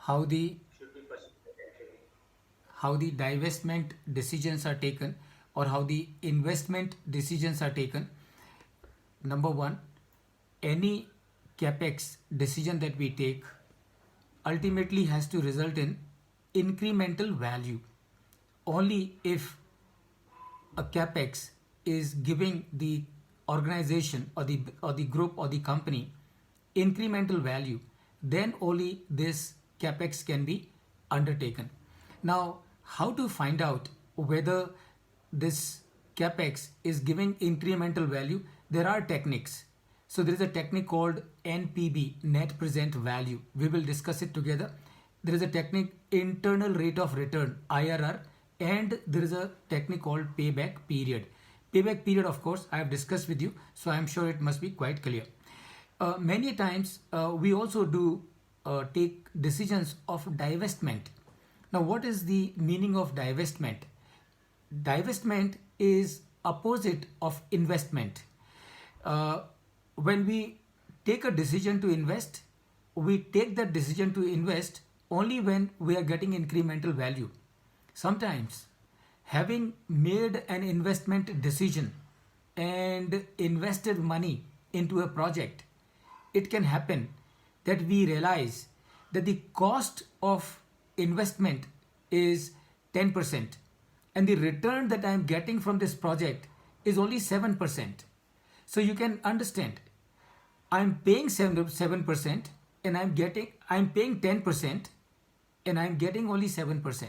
how the divestment decisions are taken, or how the investment decisions are taken. Number one, any capex decision that we take ultimately has to result in incremental value. Only if a capex is giving the organization or the group or the company incremental value, then only this capex can be undertaken. Now, how to find out whether this capex is giving incremental value? There are techniques. So there is a technique called NPV, net present value. We will discuss it together. There is a technique internal rate of return, IRR, and there is a technique called payback period. Payback period, of course, I have discussed with you, so I am sure it must be quite clear. Many times we also do take decisions of divestment. Now, what is the meaning of divestment? Divestment is opposite of investment. Uh, when we take a decision to invest, we take that decision to invest only when we are getting incremental value. Sometimes, having made an investment decision and invested money into a project, it can happen that we realize that the cost of investment is 10% and the return that I am getting from this project is only 7%. So you can understand, I'm paying 7% and I'm paying 10% and I'm getting only 7%.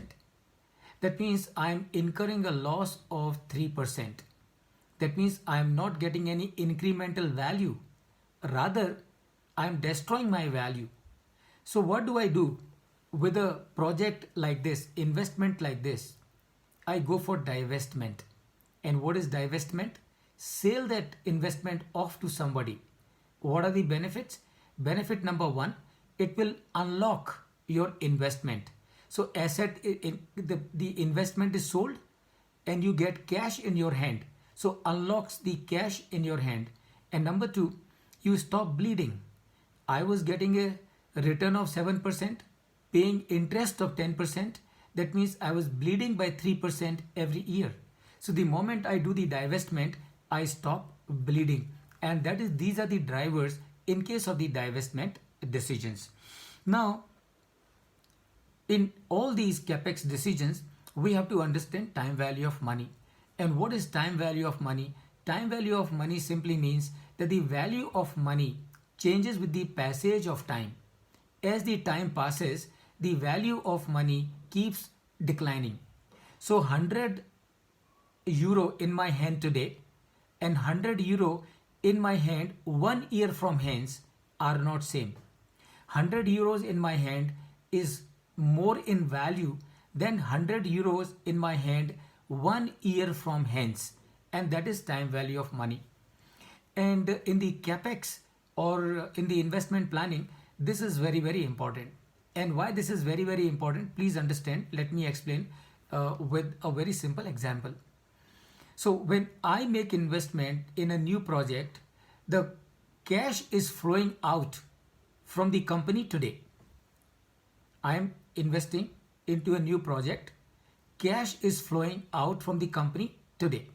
That means I'm incurring a loss of 3%. That means I'm not getting any incremental value. Rather, I'm destroying my value. So what do I do with a project like this, investment like this? I go for divestment. And what is divestment? Sell that investment off to somebody. What are the benefits? Benefit number one, it will unlock your investment. So the investment is sold and you get cash in your hand. So unlocks the cash in your hand. And number two, you stop bleeding. I was getting a return of 7%, paying interest of 10%. That means I was bleeding by 3% every year. So the moment I do the divestment, I stop bleeding. And these are the drivers in case of the divestment decisions. Now, in all these capex decisions, we have to understand time value of money. And what is time value of money? Time value of money simply means that the value of money changes with the passage of time. As the time passes, the value of money keeps declining. So 100 euro in my hand today and 100 euro in my hand 1 year from hence are not same. 100 euros in my hand is more in value than 100 euros in my hand 1 year from hence, and that is time value of money. And in the capex or in the investment planning, this is very, very important. And why this is very, very important, please understand. Let me explain with a very simple example. So when I make investment in a new project, the cash is flowing out from the company today. I am investing into a new project. Cash is flowing out from the company today.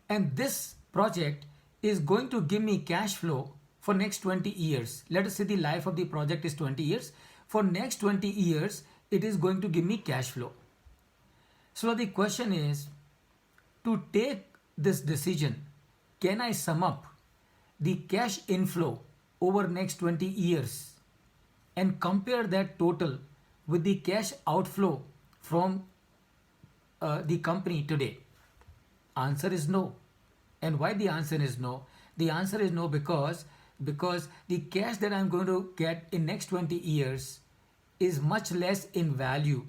And this project is going to give me cash flow for next 20 years. Let us say the life of the project is 20 years. For next 20 years, it is going to give me cash flow. So the question is, to take this decision, can I sum up the cash inflow over next 20 years and compare that total with the cash outflow from the company today? Answer is no. And why the answer is no? The answer is no because the cash that I'm going to get in next 20 years is much less in value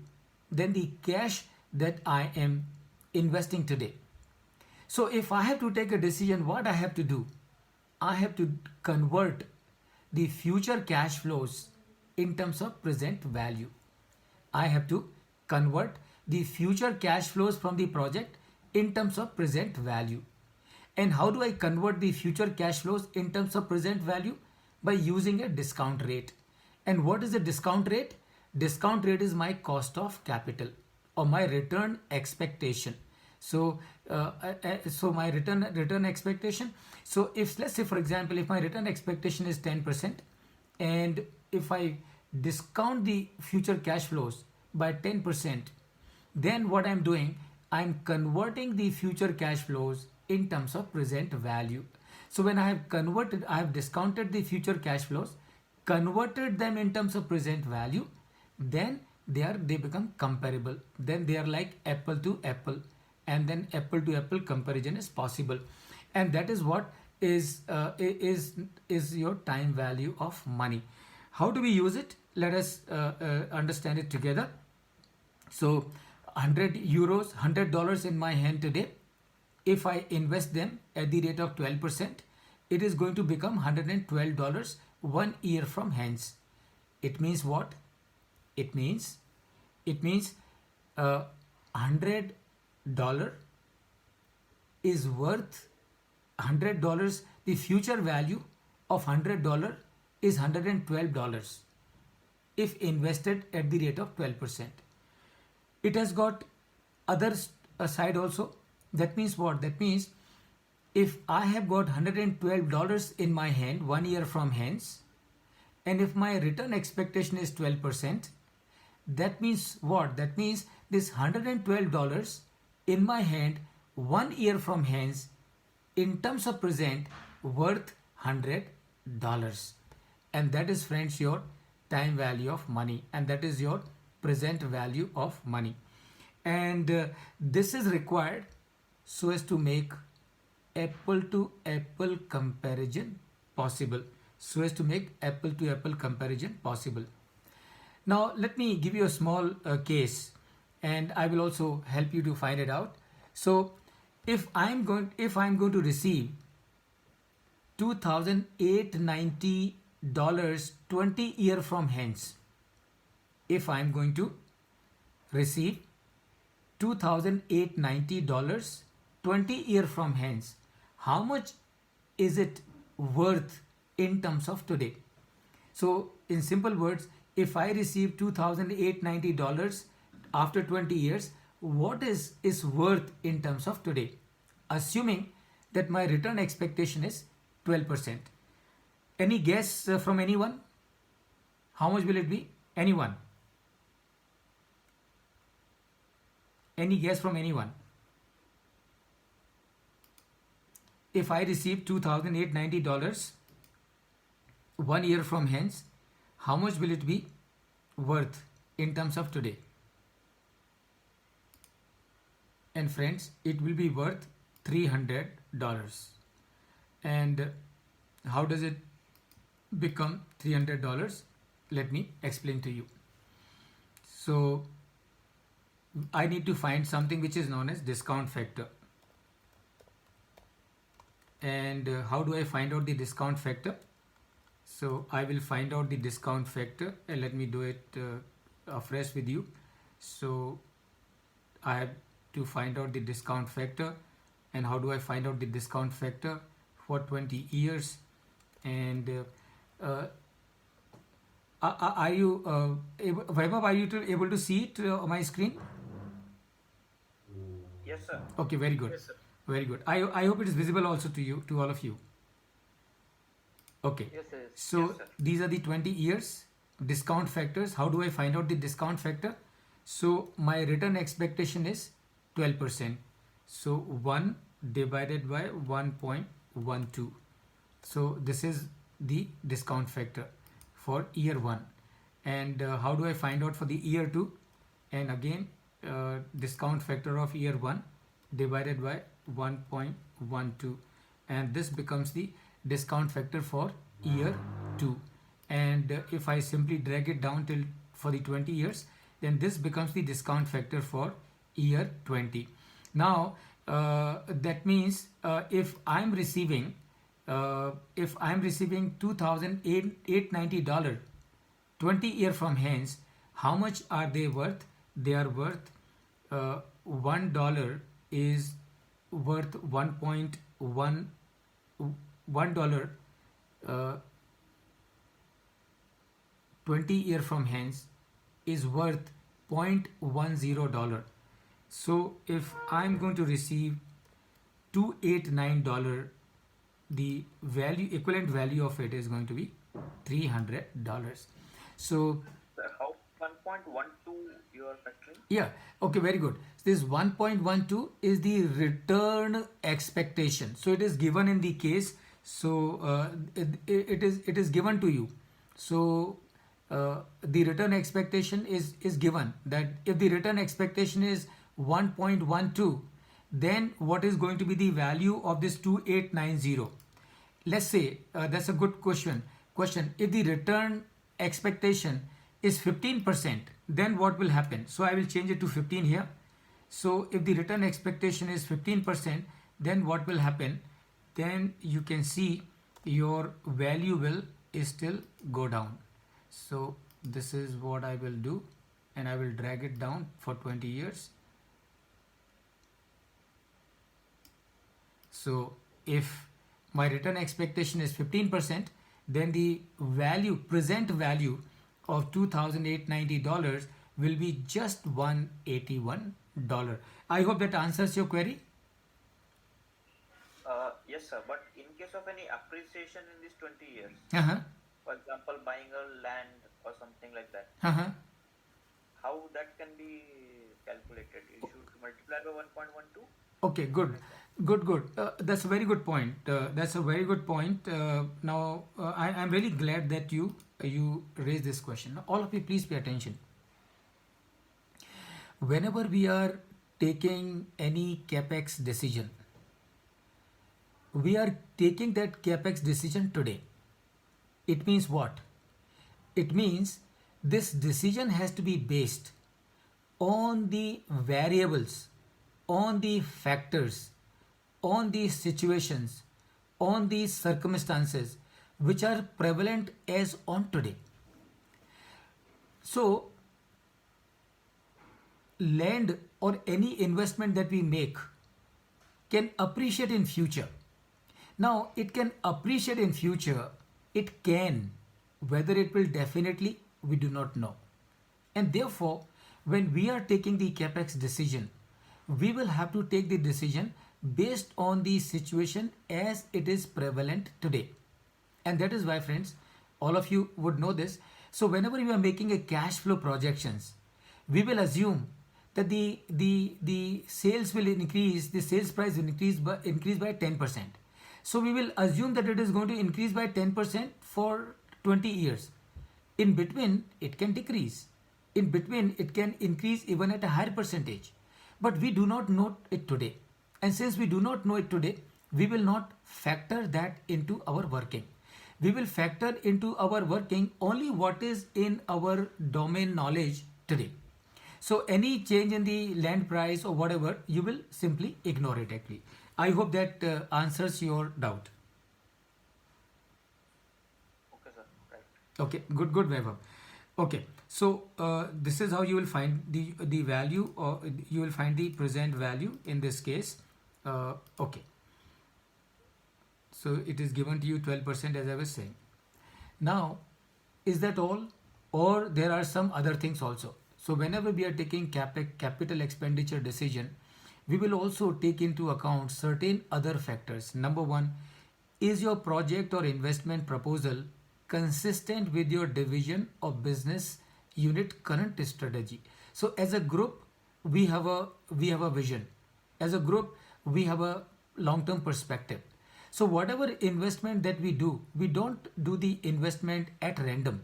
than the cash that I am investing today. So if I have to take a decision, what I have to do? I have to convert the future cash flows in terms of present value. I have to convert the future cash flows from the project in terms of present value. And how do I convert the future cash flows in terms of present value? By using a discount rate. And what is the discount rate? discount rate is my cost of capital or my return expectation. So so my return expectation. So if, let's say for example, if my return expectation is 10%, and if I discount the future cash flows by 10%, then what I'm doing, I'm converting the future cash flows in terms of present value. So when I have discounted the future cash flows, converted them in terms of present value, then they become comparable. Then they are like apple to apple, and then apple to apple comparison is possible, and that is what is your time value of money. How do we use it? Let us understand it together. So 100 euros, $100 in my hand today, if I invest them at the rate of 12%, it is going to become $112 1 year from hence. It means what? It means $100 is worth $100. The future value of $100 is $112 if invested at the rate of 12%. It has got other side also. That means what? That means if I have got $112 in my hand 1 year from hence, and if my return expectation is 12%, that means what? That means this $112 in my hand 1 year from hence, in terms of present, worth $100. And that is, friends, your time value of money, and that is your present value of money. And this is required so as to make apple to apple comparison possible. So as to make apple to apple comparison possible. Now let me give you a small case, and I will also help you to find it out. So if I'm going to receive $2,890 20 year from hence, if I'm going to receive $2,890 20 year from hence, how much is it worth in terms of today? So in simple words, if I receive $2,890 after 20 years, what is worth in terms of today, assuming that my return expectation is 12%. Any guess from anyone? How much will it be? Anyone? Any guess from anyone? If I receive $2,890 1 year from hence, how much will it be worth in terms of today? And friends, it will be worth $300. And how does it become $300? Let me explain to you. So I need to find something which is known as discount factor. And how do I find out the discount factor? So I will find out the discount factor, and let me do it afresh with you. So I have to find out the discount factor. And how do I find out the discount factor for 20 years? And are you Vaibhav, are you able to see it on my screen? Yes, sir. Okay, very good. Yes, sir. Very good. I hope it is visible also to you, to all of you. Okay. Yes, sir. So Yes, sir. these are the 20 years discount factors. How do I find out the discount factor? So my return expectation is 12%. So 1 divided by 1.12. So this is the discount factor for year 1. And how do I find out for the year 2? And again, discount factor of year 1 divided by 1.12, and this becomes the discount factor for year 2. And if I simply drag it down till for the 20 years, then this becomes the discount factor for year 20. Now that means if I'm receiving $2,890 20 year from hence, how much are they worth? They are worth $1 is worth $1.1 20 year from hence is worth $0.10. So if I'm going to receive $289, the value equivalent value of it is going to be $300. So Sir, how 1.12 you are factoring? yeah, okay, very good. This 1.12 is the return expectation. So it is given in the case. So it is given to you. So the return expectation is given that if the return expectation is 1.12, then what is going to be the value of this 2890? Let's say that's a good question. If the return expectation is 15%, then what will happen? So I will change it to 15 here. So if the return expectation is 15%, then what will happen? Then you can see your value will still go down. So this is what I will do, and I will drag it down for 20 years. So if my return expectation is 15%, then the present value of $2,890 will be just $181. I hope that answers your query. Yes, sir. But in case of any appreciation in these 20 years, Uh-huh. for example, buying a land or something like that, Uh-huh. how that can be calculated? You should multiply by 1.12? Okay, good. Good. That's a very good point. That's a very good point. Now, I'm really glad that you raised this question. Now, all of you, please pay attention. Whenever we are taking any capex decision, we are taking that capex decision today. It means what? It means this decision has to be based on the variables, on the factors, on the situations, on the circumstances which are prevalent as on today. So, land or any investment that we make can appreciate in future. Now, it can appreciate in future. It can. Whether it will definitely, we do not know. And therefore, when we are taking the capex decision, we will have to take the decision based on the situation as it is prevalent today. And that is why, friends, all of you would know this. So whenever we are making a cash flow projections, we will assume that the sales will increase, the sales price will increase by 10%. So we will assume that it is going to increase by 10% for 20 years. In between, it can decrease. In between, it can increase even at a higher percentage. But we do not know it today. And since we do not know it today, we will not factor that into our working. We will factor into our working only what is in our domain knowledge today. So any change in the land price or whatever, you will simply ignore it actually. I hope that answers your doubt. Okay, sir. Right. Okay, good, Vaibhav. Okay, so this is how you will find the value, or you will find the present value in this case. Okay, so it is given to you 12% as I was saying. Now, is that all, or there are some other things also? So whenever we are taking capital expenditure decision, we will also take into account certain other factors. Number one, is your project or investment proposal consistent with your division of business unit current strategy? So as a group, we have a vision. As a group, we have a long-term perspective. So whatever investment that we do, we don't do the investment at random.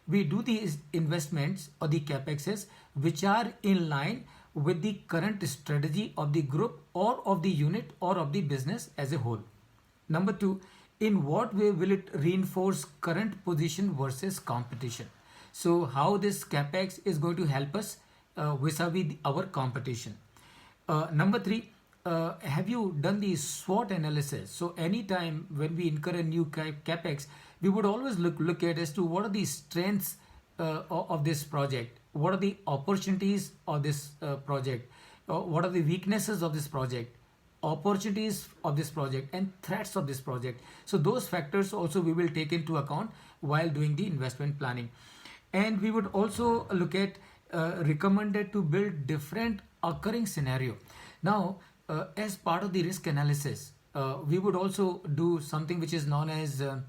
We do these investments or the capexes which are in line with the current strategy of the group or of the unit or of the business as a whole. Number two, in what way will it reinforce current position versus competition? So how this capex is going to help us vis-a-vis our competition. Number three, have you done the SWOT analysis? So anytime when we incur a new capex, we would always look at as to what are the strengths of this project, what are the opportunities of this project, what are the weaknesses of this project, opportunities of this project, and threats of this project. So those factors also we will take into account while doing the investment planning. And we would also look at recommended to build different occurring scenario. Now, as part of the risk analysis, we would also do something which is known as a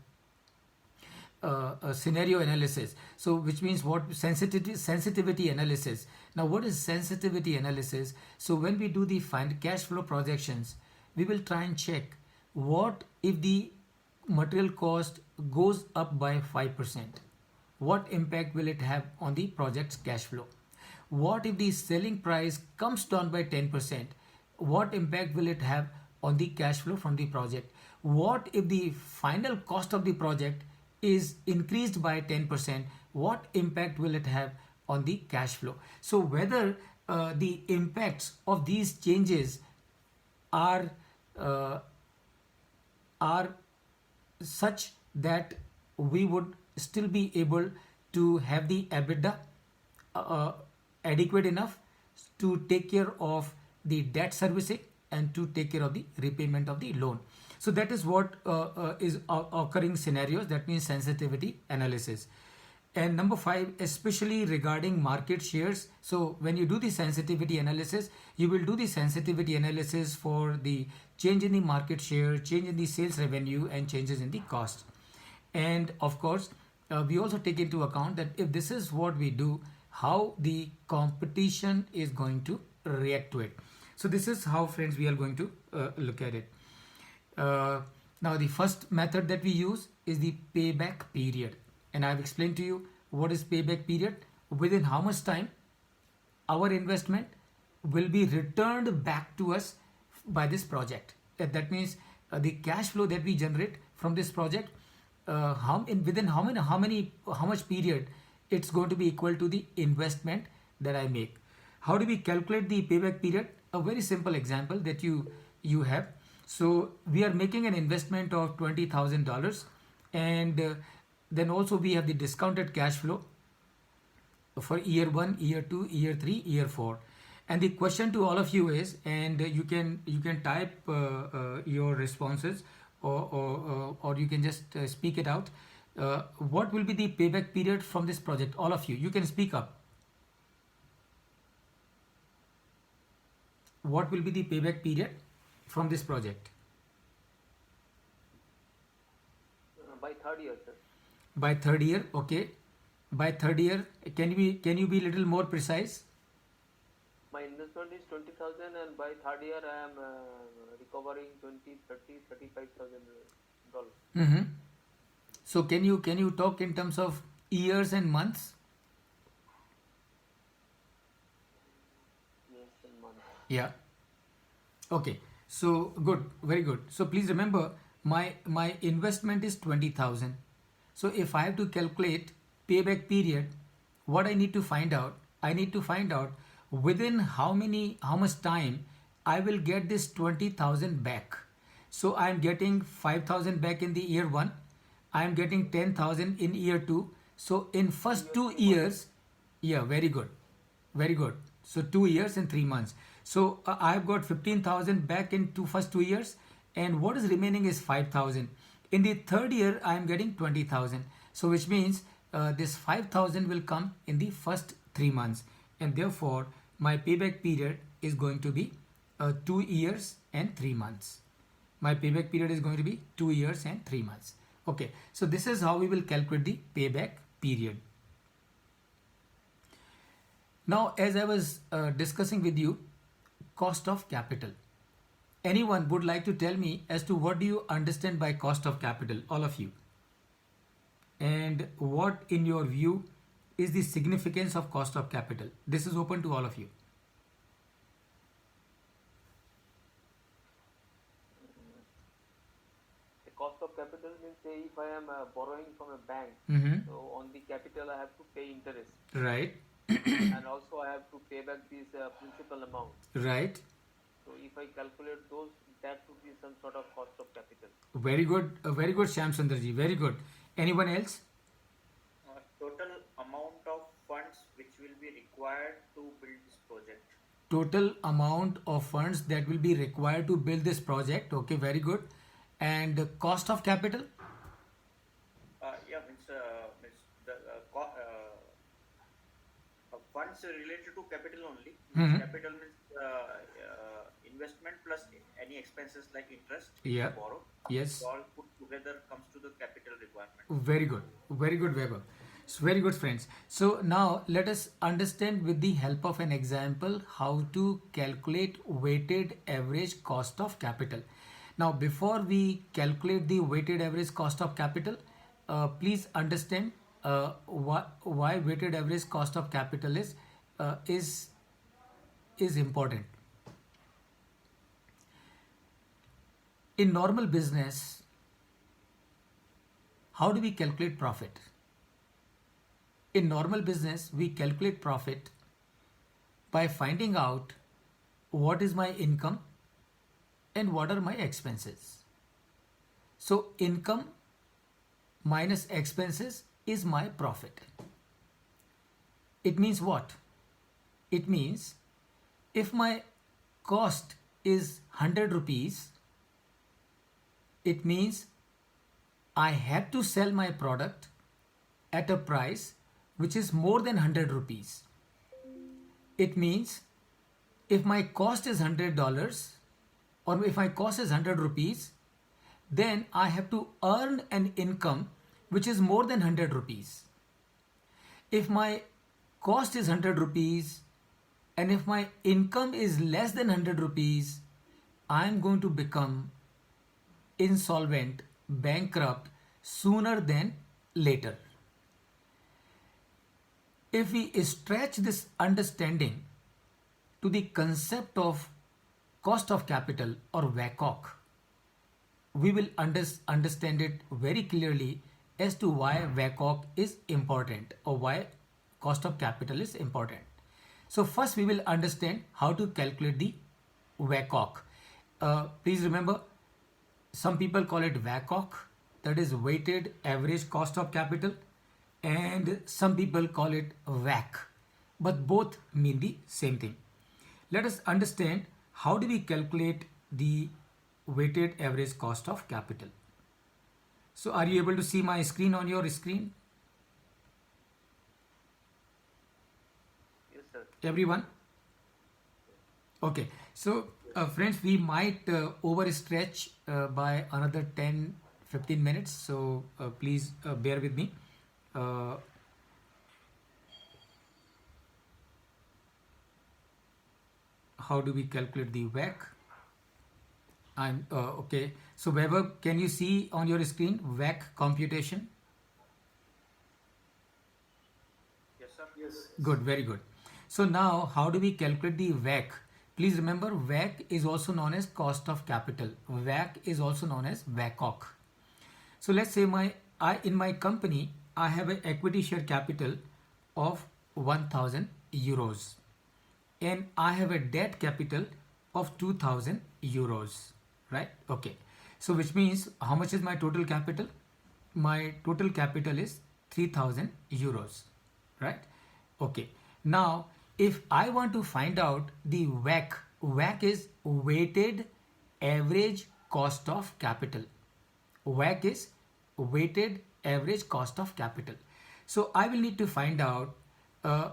scenario analysis. So which means what? Sensitivity analysis. Now what is sensitivity analysis? So when we do the cash flow projections, we will try and check what if the material cost goes up by 5%. What impact will it have on the project's cash flow? What if the selling price comes down by 10%? What impact will it have on the cash flow from the project? What if the final cost of the project is increased by 10%? What impact will it have on the cash flow? So whether the impacts of these changes are uh, are such that we would still be able to have the EBITDA uh, adequate enough to take care of the debt servicing and to take care of the repayment of the loan. So that is what is occurring scenarios. That means sensitivity analysis. And number 5, especially regarding market shares. So when you do the sensitivity analysis, you will do the sensitivity analysis for the change in the market share, change in the sales revenue, and changes in the cost. And of course, we also take into account that if this is what we do, how the competition is going to react to it. So this is how, friends, we are going to look at it. Now the first method that we use is the payback period, and I've explained to you what is payback period. Within how much time our investment will be returned back to us by this project. That means the cash flow that we generate from this project, within how much period it's going to be equal to the investment that I make. How do we calculate the payback period? A very simple example that you have. So we are making an investment of $20,000, and then also we have the discounted cash flow for year 1, year 2, year 3, year 4. And the question to all of you is, and you can type your responses, or you can just speak it out. What will be the payback period from this project? All of you can speak up. What will be the payback period from this project? By third year, sir. By third year, okay. By third year, can you be a little more precise? My investment is 20,000, and by third year I am recovering 20, 30, 35,000 dollars. Mm-hmm. So can you talk in terms of years and months? Yes, in month. Yeah. Okay. So good, very good. So please remember, my investment is 20,000. So if I have to calculate payback period, what I need to find out? I need to find out within how much time I will get this 20,000 back. So I am getting 5,000 back in the year 1. I am getting 10,000 in year 2. So in first 2 years, yeah, very good, very good. So 2 years and 3 months. So I've got 15,000 back in first 2 years, and what is remaining is 5,000. In the third year, I am getting 20,000. So which means this 5,000 will come in the first 3 months, and therefore my payback period is going to be 2 years and 3 months. My payback period is going to be 2 years and 3 months. Okay, so this is how we will calculate the payback period. Now, as I was discussing with you, cost of capital. Anyone would like to tell me as to what do you understand by cost of capital, all of you? And what, in your view, is the significance of cost of capital? This is open to all of you. The cost of capital means, say, if I am borrowing from a bank, Mm-hmm. so on the capital I have to pay interest, Right, and also I have to pay back this principal amount. right. So if I calculate those, that would be some sort of cost of capital. Very good, Shyam Sundarji. Very good. Anyone else? Total amount of funds which will be required to build this project. Total amount of funds that will be required to build this project. Okay, very good. And the cost of capital? Yeah, means the funds related to capital only. Mhm. Capital means investment plus any expenses like interest Yeah. to borrow. Yes. All put together comes to the capital requirement. Very good, Weber. So very good, friends. So now let us understand with the help of an example how to calculate weighted average cost of capital. Now, before we calculate the weighted average cost of capital, please understand why weighted average cost of capital uh, is is important. In normal business, how do we calculate profit? In normal business, we calculate profit by finding out what is my income and what are my expenses. So, income minus expenses is my profit. It means what? It means if my cost is 100 rupees, it means I have to sell my product at a price which is more than 100 rupees. It means if my cost is $100 or if my cost is 100 rupees, then I have to earn an income which is more than 100 rupees. If my cost is 100 rupees and if my income is less than 100 rupees, I am going to become insolvent, bankrupt sooner than later. If we stretch this understanding to the concept of cost of capital or WACOC, we will understand it very clearly as to why WACOC is important or why cost of capital is important. So first we will understand how to calculate the WACOC. Please remember, some people call it WACOC, that is weighted average cost of capital, and some people call it WAC, but both mean the same thing. Let us understand how do we calculate the weighted average cost of capital. So are you able to see my screen on your screen? Yes, sir. Everyone? Okay, so friends, we might overstretch by another 10-15 minutes, so please bear with me. How do we calculate the WAC? I'm okay. So Weber, can you see on your screen WAC computation? Yes, sir. Good, very good. So now, how do we calculate the WAC? Please remember, WAC is also known as cost of capital. WAC is also known as WACOC. So let's say in my company, I have an equity share capital of 1,000 euros, and I have a debt capital of 2,000 euros, right? Okay. So which means how much is my total capital? My total capital is 3,000 euros, right? Okay. Now, if I want to find out the WAC, WAC is weighted average cost of capital. WAC is weighted average cost of capital. So I will need to find out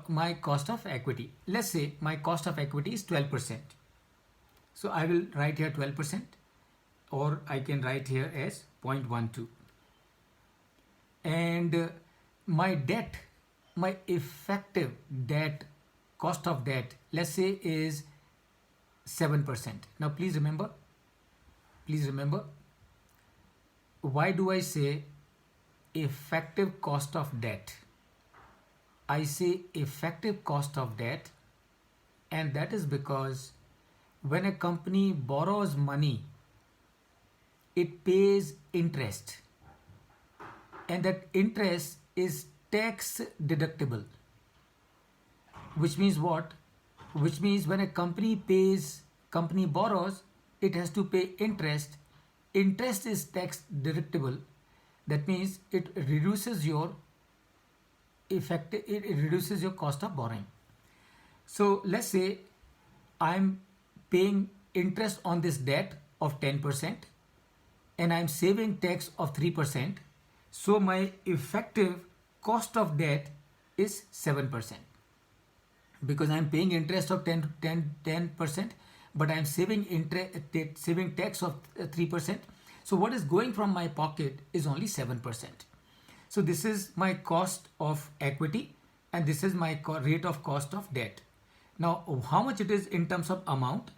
my cost of equity. Let's say my cost of equity is 12%. So I will write here 12%, or I can write here as 0.12. And my debt, my effective debt, cost of debt, let's say is 7%. Now please remember, why do I say effective cost of debt? I say effective cost of debt, and that is because when a company borrows money, it pays interest, and that interest is tax deductible. Which means what? Which means when a company borrows, it has to pay interest. Interest is tax deductible. That means it reduces your cost of borrowing. So let's say I'm paying interest on this debt of 10% and I'm saving tax of 3%. So my effective cost of debt is 7%. because I'm paying interest of 10%, but I'm saving saving tax of 3%. So what is going from my pocket is only 7%. So this is my cost of equity, and this is my rate of cost of debt. Now, how much it is in terms of amount?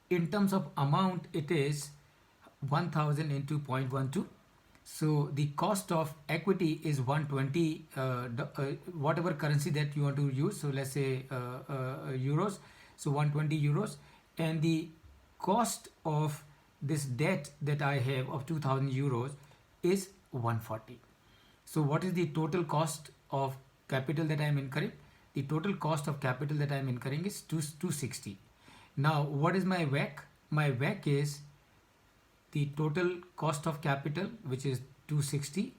In terms of amount, it is 1000 into 0.12. So the cost of equity is 120, whatever currency that you want to use. So let's say euros. So 120 euros. And the cost of this debt that I have of 2000 euros is 140. So what is the total cost of capital that I am incurring? The total cost of capital that I am incurring is 260. Now, what is my WACC? My WACC is the total cost of capital, which is 260,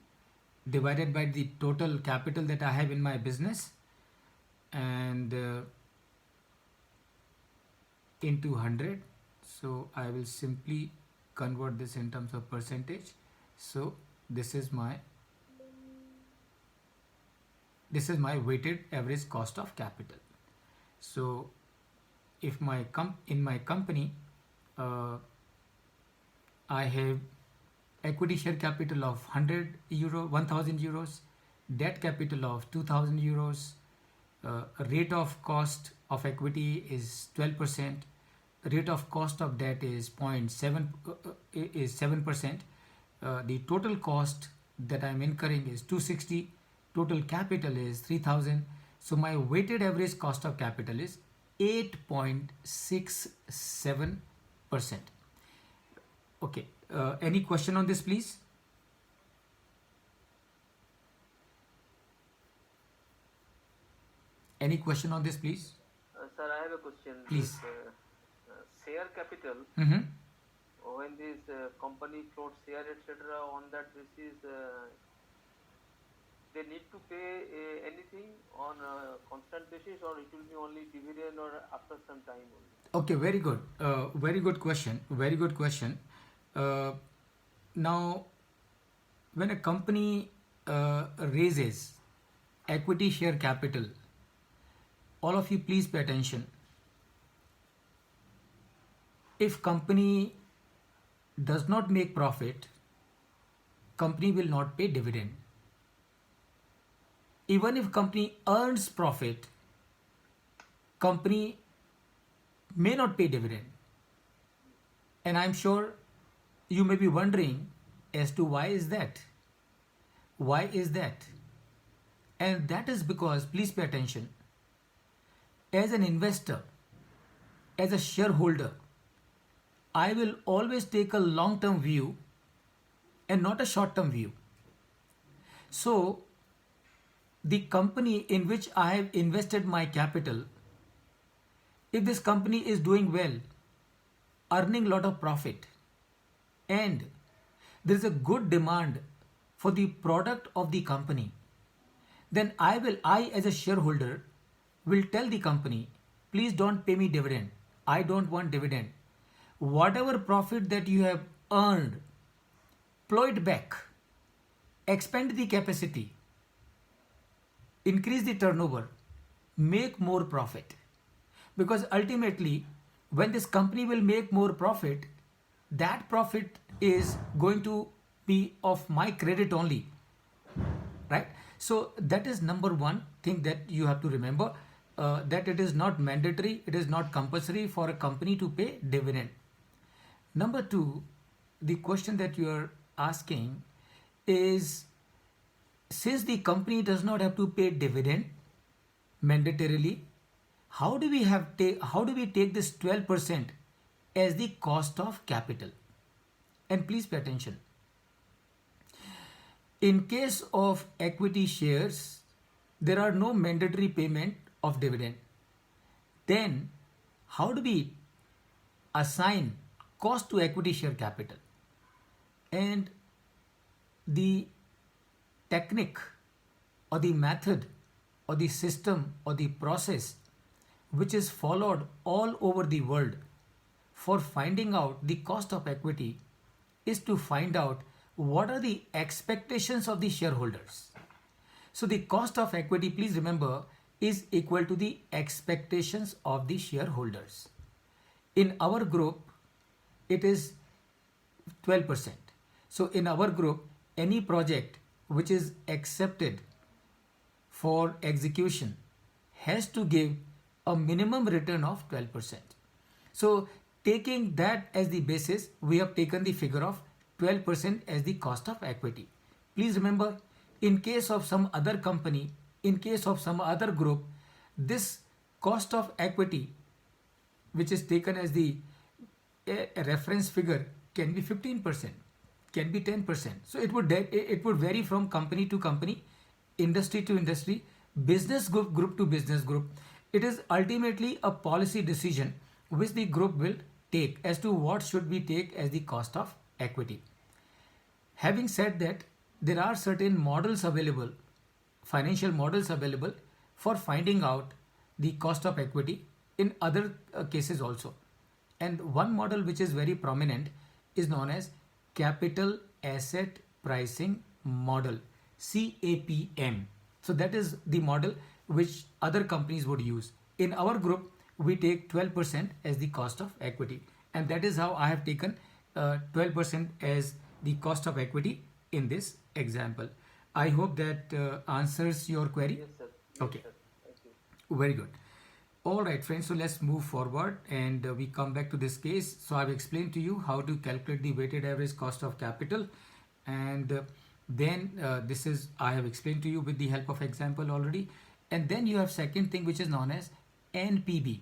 divided by the total capital that I have in my business, and into 100. So I will simply convert this in terms of percentage. So this is my weighted average cost of capital. So if in my company I have equity share capital of 1000 euros, debt capital of 2000 euros, rate of cost of equity is 12%, rate of cost of debt is 7%, the total cost that I'm incurring is 260, total capital is 3000. So my weighted average cost of capital is 8.67%. Okay, any question on this, please? Any question on this, please? Sir, I have a question. Please. Share capital, Mm-hmm. when this company floats share, etc., on that basis, they need to pay anything on a constant basis, or it will be only dividend or after some time only? Okay, very good. Very good question. Very good question. Now, when a company raises equity share capital, all of you please pay attention. If company does not make profit, company will not pay dividend. Even if company earns profit, company may not pay dividend. And I'm sure you may be wondering as to why is that? Why is that? And that is because, please pay attention, as an investor, as a shareholder, I will always take a long-term view and not a short-term view. So, the company in which I have invested my capital, if this company is doing well, earning a lot of profit, and there is a good demand for the product of the company, then I as a shareholder will tell the company, please don't pay me dividend. I don't want dividend. Whatever profit that you have earned, plow it back, expand the capacity, increase the turnover, make more profit. Because ultimately, when this company will make more profit, that profit is going to be of my credit only, right? So that is number one thing that you have to remember, that it is not mandatory, it is not compulsory for a company to pay dividend. Number two, the question that you are asking is, since the company does not have to pay dividend mandatorily, how do we take this 12% as the cost of capital? And please pay attention. In case of equity shares, there are no mandatory payment of dividend. Then how do we assign cost to equity share capital? And the technique or the method or the system or the process which is followed all over the world for finding out the cost of equity is to find out what are the expectations of the shareholders. So the cost of equity, please remember, is equal to the expectations of the shareholders. In our group, it is 12%. So in our group, any project which is accepted for execution has to give a minimum return of 12%. So taking that as the basis, we have taken the figure of 12% as the cost of equity. Please remember, in case of some other company, in case of some other group, this cost of equity, which is taken as the a reference figure, can be 15%, can be 10%. So it would vary from company to company, industry to industry, business group to business group. It is ultimately a policy decision which the group will take as to what should we take as the cost of equity. Having said that, there are certain models available, financial models available for finding out the cost of equity in other cases also. And one model which is very prominent is known as Capital Asset Pricing Model, CAPM. So that is the model which other companies would use. In our group, we take 12% as the cost of equity, and that is how I have taken 12% as the cost of equity in this example. I hope that answers your query. Yes, sir. Okay. Yes, sir. Thank you. Very good. All right, friends. So let's move forward and we come back to this case. So I've explained to you how to calculate the weighted average cost of capital, and then this is I have explained to you with the help of example already. And then you have second thing which is known as NPV,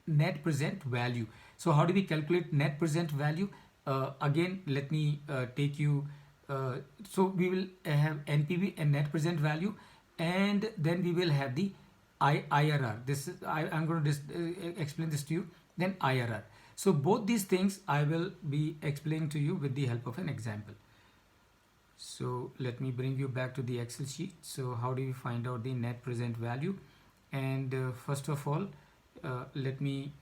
net present value. So how do we calculate net present value? Again, let me take you. So we will have NPV and net present value, and then we will have the IRR. This is I'm going to explain this to you. Then IRR. So both these things I will be explaining to you with the help of an example. So let me bring you back to the Excel sheet. So how do you find out the net present value? And first of all, let me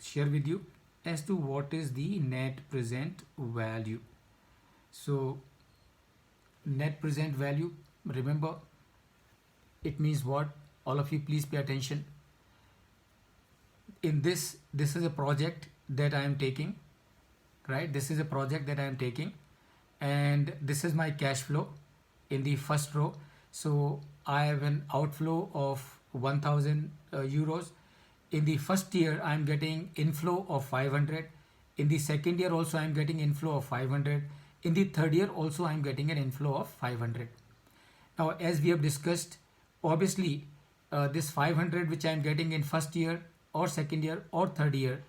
share with you as to what is the net present value. So net present value, remember, it means what? All of you please pay attention. In this is a project that I am taking, right? This is a project that I am taking, and this is my cash flow in the first row. So I have an outflow of 1000 euros. In the first year I am getting inflow of 500. In the second year also I am getting inflow of 500. In the third year also I am getting an inflow of 500. Now as we have discussed, obviously this 500 which I am getting in first year or second year or third year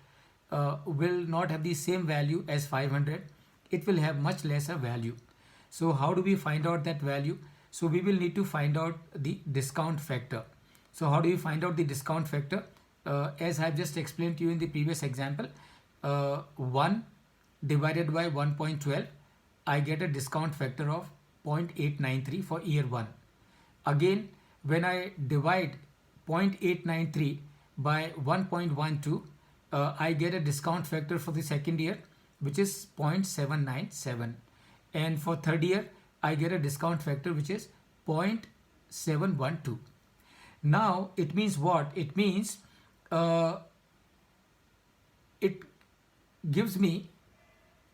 will not have the same value as 500. It will have much lesser value. So how do we find out that value? So we will need to find out the discount factor. So how do you find out the discount factor? As I have just explained to you in the previous example, 1 divided by 1.12, I get a discount factor of 0.893 for year 1. Again, when I divide 0.893 by 1.12, I get a discount factor for the second year, which is 0.797. And for third year, I get a discount factor which is 0.712. Now, it means what? It means it gives me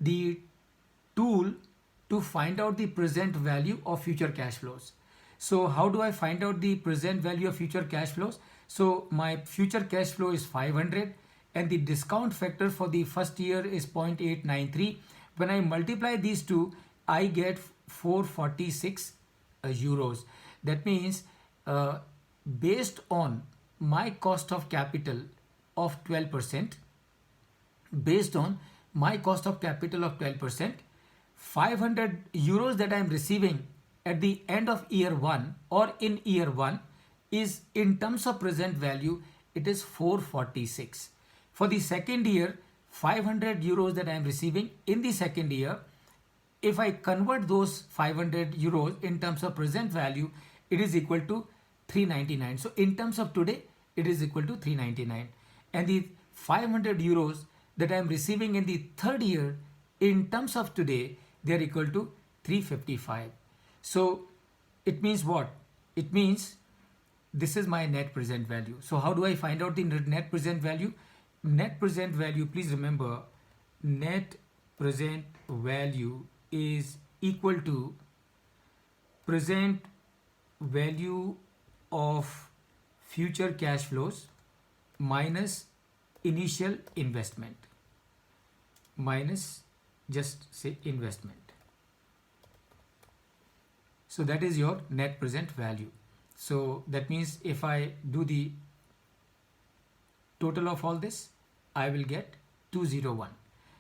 the tool to find out the present value of future cash flows. So how do I find out the present value of future cash flows? So my future cash flow is 500 and the discount factor for the first year is 0.893. When I multiply these two, I get 446 euros. That means based on my cost of capital of 12%, based on my cost of capital of 12%, 500 euros that I am receiving at the end of year 1 or in year 1 is, in terms of present value, it is 446. For the second year, 500 euros that I am receiving in the second year, if I convert those 500 euros in terms of present value, it is equal to 399. So in terms of today, it is equal to 399. And the 500 euros that I am receiving in the third year, in terms of today, they are equal to 355. So it means what? It means this is my net present value. So how do I find out the net present value? Net present value, please remember, net present value is equal to present value of future cash flows minus initial investment, minus just say investment. So that is your net present value. So that means if I do the total of all this, I will get 201.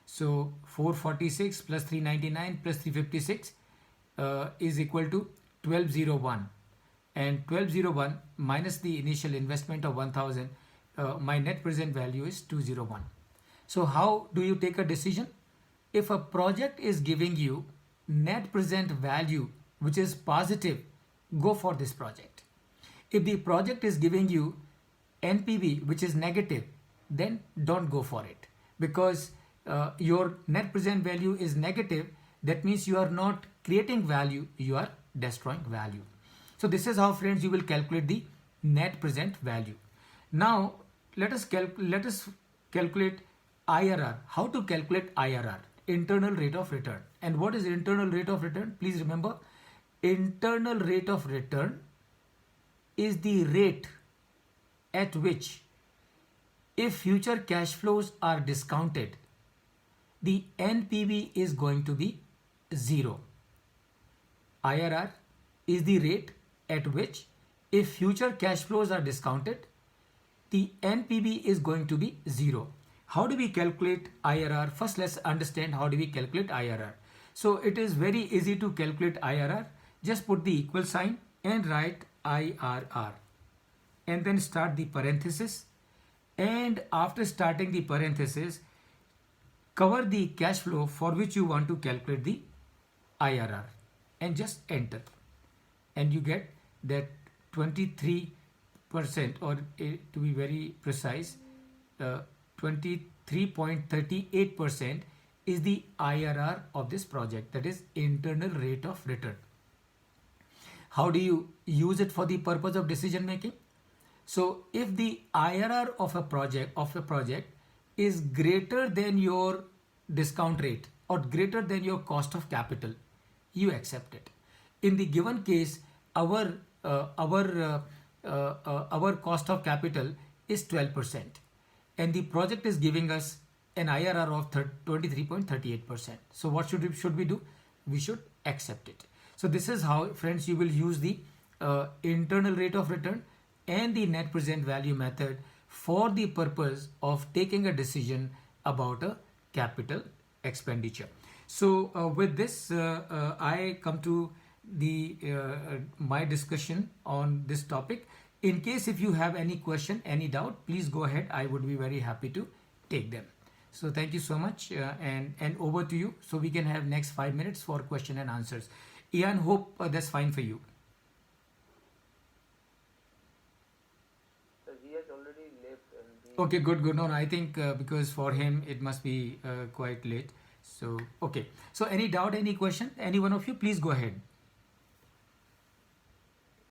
So 446 plus 399 plus 356 is equal to 1201, and 1201 minus the initial investment of 1000, my net present value is 201. So how do you take a decision? If a project is giving you net present value which is positive, go for this project. If the project is giving you NPV which is negative, then don't go for it, because your net present value is negative. That means you are not creating value, you are destroying value. So this is how, friends, you will calculate the net present value. Now let us calculate IRR. How to calculate IRR? Internal rate of return. And what is internal rate of return? Please remember, internal rate of return is the rate at which, if future cash flows are discounted, the NPV is going to be 0. IRR is the rate at which, if future cash flows are discounted, the NPV is going to be 0. How do we calculate IRR? First, let's understand how do we calculate IRR. So it is very easy to calculate IRR. Just put the equal sign and write IRR, and then start the parenthesis, and after starting the parenthesis, cover the cash flow for which you want to calculate the IRR, and just enter, and you get that 23%, or to be very precise, 23.38% is the IRR of this project, that is internal rate of return. How do you use it for the purpose of decision making? So if the IRR of a project is greater than your discount rate or greater than your cost of capital, you accept it. In the given case, our cost of capital is 12%, and the project is giving us an IRR of 23.38%. So what should we do? We should accept it. So this is how, friends, you will use the internal rate of return and the net present value method for the purpose of taking a decision about a capital expenditure. So with this, I come to the my discussion on this topic. In case if you have any question, any doubt, please go ahead. I would be very happy to take them. So thank you so much, and over to you, so we can have next 5 minutes for question and answers. Ian, hope that's fine for you. So he has already left. And Okay, good. No, I think because for him it must be quite late. So okay. So any doubt, any question, any one of you, please go ahead.